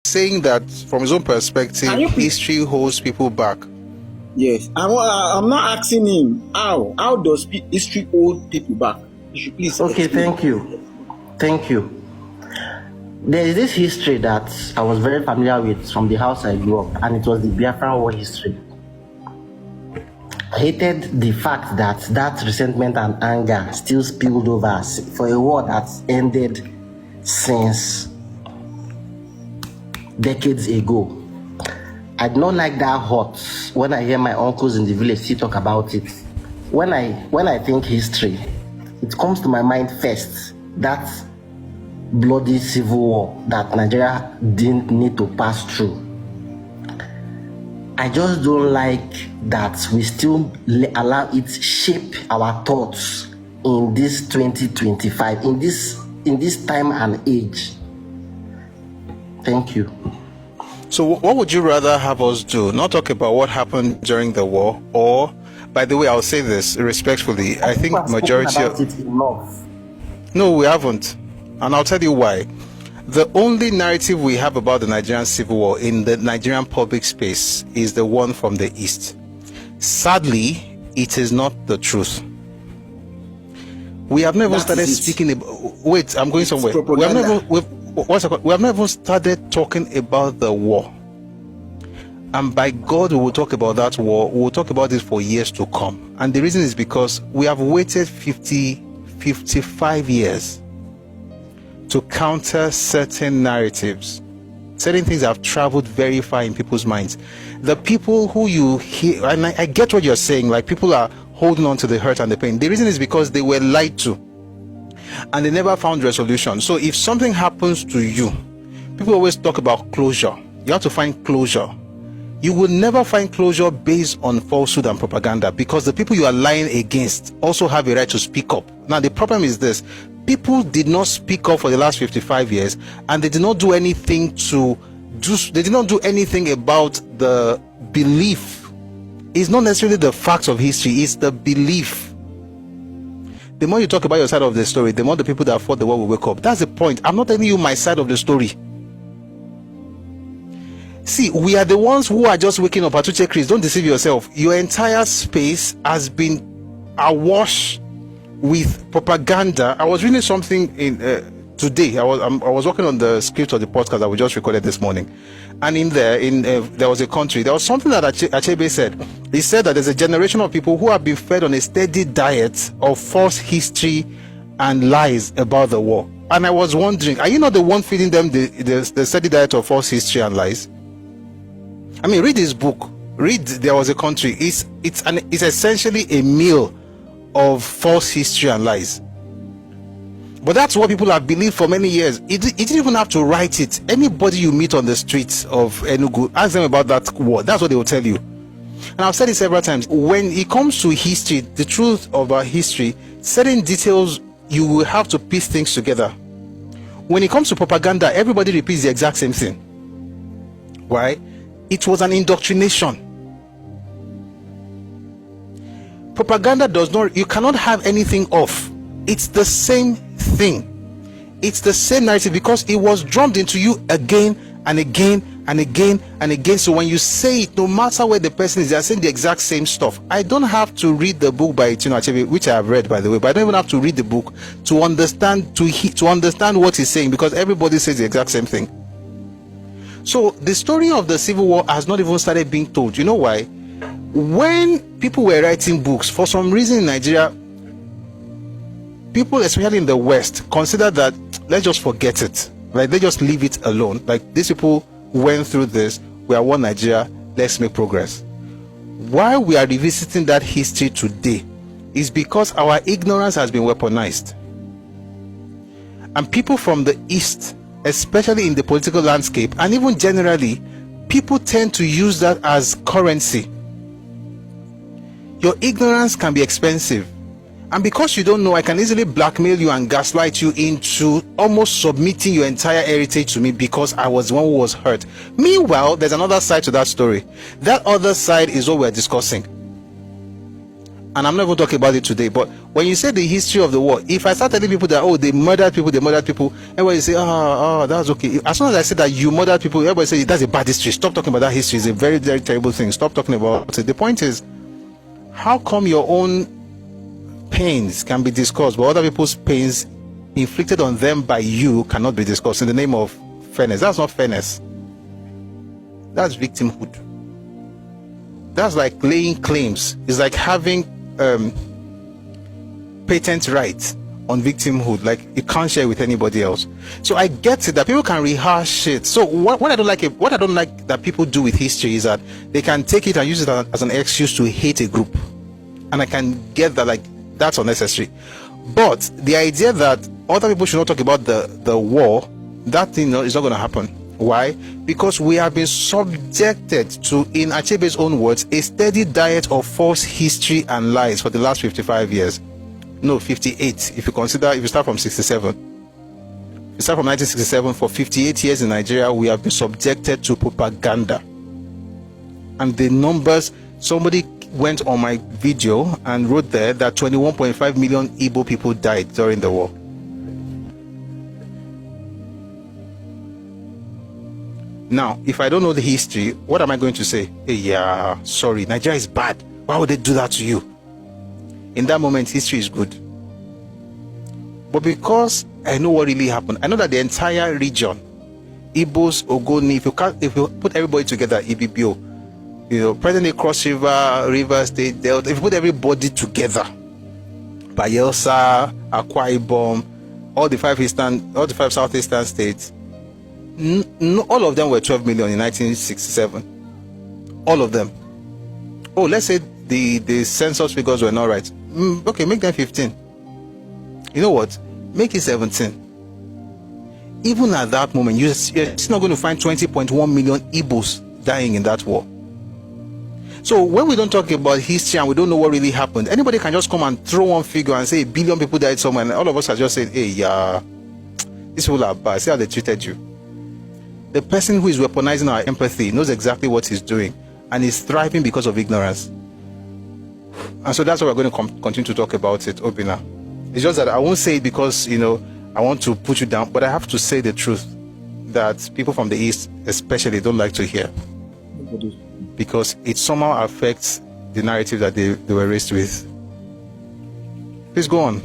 saying that from his own perspective, Can you please- history holds people back. Yes, I'm not asking him how. How does history hold people back? You should please. Okay, explain. thank you. There is this history that I was very familiar with from the house I grew up, and it was the Biafran War history. I hated the fact that that resentment and anger still spilled over for a war that's ended since decades ago. I do not like that hurt when I hear my uncles in the village still talk about it. When I think history, it comes to my mind first that bloody civil war that Nigeria didn't need to pass through. I just don't like that we still allow it shape our thoughts in this 2025, in this time and age. Thank you. So what would you rather have us do? Not talk about what happened during the war, or, by the way, I'll say this respectfully, I think majority of it enough. No, we haven't. And I'll tell you why. The only narrative we have about the Nigerian Civil War in the Nigerian public space is the one from the East. Sadly, it is not the truth. We have never started speaking about... Wait, I'm going somewhere. We have never started talking about the war. And by God, we will talk about that war. We will talk about it for years to come. And the reason is because we have waited 55 years to counter certain narratives. Certain things have traveled very far in people's minds. The people who you hear, and I get what you're saying, like people are holding on to the hurt and the pain. The reason is because they were lied to and they never found resolution. So if something happens to you, people always talk about closure. You have to find closure. You will never find closure based on falsehood and propaganda, because the people you are lying against also have a right to speak up. Now the problem is this: people did not speak up for the last 55 years, and they did not do anything about the belief. It's not necessarily the facts of history, it's the belief. The more you talk about your side of the story, the more the people that fought the war will wake up. That's the point. I'm not telling you my side of the story. See, we are the ones who are just waking up. Atuche Chris, don't deceive yourself. Your entire space has been awash with propaganda. I was reading something in today. I was working on the script of the podcast that we just recorded this morning, and in there was a country. There was something that Achebe said. He said that there's a generation of people who have been fed on a steady diet of false history and lies about the war. And I was wondering, are you not the one feeding them the steady diet of false history and lies? I mean, read this book. Read There Was a Country. It's essentially a meal of false history and lies. But that's what people have believed for many years. It didn't even have to write it. Anybody you meet on the streets of Enugu, ask them about that war. That's what they will tell you. And I've said it several times. When it comes to history, the truth about history, certain details, you will have to piece things together. When it comes to propaganda, everybody repeats the exact same thing. Why? It was an indoctrination. Propaganda does not, you cannot have anything off. It's the same thing. It's the same narrative, because it was drummed into you again and again and again and again. So when you say it, no matter where the person is, they're saying the exact same stuff. I don't have to read the book by Tino Achebe, which I have read, by the way, but I don't even have to read the book to understand what he's saying, because everybody says the exact same thing. So the story of the Civil War has not even started being told. You know why? When people were writing books, for some reason in Nigeria, people, especially in the West, consider that let's just forget it. Like, they just leave it alone. Like, these people went through this. We are one Nigeria. Let's make progress. Why we are revisiting that history today is because our ignorance has been weaponized. And people from the East, especially in the political landscape, and even generally, people tend to use that as currency. Your ignorance can be expensive. And because you don't know, I can easily blackmail you and gaslight you into almost submitting your entire heritage to me because I was the one who was hurt. Meanwhile, there's another side to that story. That other side is what we're discussing. and I'm not even talking about it today, but when you say the history of the war, if I start telling people that, oh, they murdered people, everybody say, oh, that's okay. As soon as I say that you murdered people, everybody say that's a bad history. Stop talking about that history. It's a very, very terrible thing. Stop talking about it. The point is, how come your own pains can be discussed, but other people's pains inflicted on them by you cannot be discussed in the name of fairness? That's not fairness. That's victimhood. That's like laying claims. It's like having patent rights on victimhood. Like you can't share with anybody else. So I get it that people can rehash it. So what I don't like that people do with history is that they can take it and use it as an excuse to hate a group. And I can get that, like, that's unnecessary. But the idea that other people should not talk about the war, that thing is not going to happen. Why? Because we have been subjected to, in Achebe's own words, a steady diet of false history and lies for the last 55 years. No, 58. If you start from 67. You start from 1967, for 58 years in Nigeria, we have been subjected to propaganda. And the numbers, somebody went on my video and wrote there that 21.5 million Igbo people died during the war. Now, if I don't know the history, what am I going to say? Hey, yeah, sorry, Nigeria is bad. Why would they do that to you? In that moment, history is good. But because I know what really happened, I know that the entire region, Igbos, Ogoni, if you put everybody together, Ibibio, present-day Cross River, River State, Delta, if you put everybody together, Bayelsa, Akwa Ibom, all the five southeastern states, all of them were 12 million in 1967. All of them. Oh, let's say the census figures were not right. Okay, make them 15. You know what? Make it 17. Even at that moment, you're still not going to find 20.1 million Igbos dying in that war. So when we don't talk about history and we don't know what really happened, anybody can just come and throw one figure and say 1 billion people died somewhere, and all of us are just saying, hey, yeah, these people are bad. See how they treated you. The person who is weaponizing our empathy knows exactly what he's doing and is thriving because of ignorance. And so that's why we're going to continue to talk about it, Obina. It's just that I won't say it because, I want to put you down, but I have to say the truth that people from the East especially don't like to hear. Because it somehow affects the narrative that they were raised with. Please go on.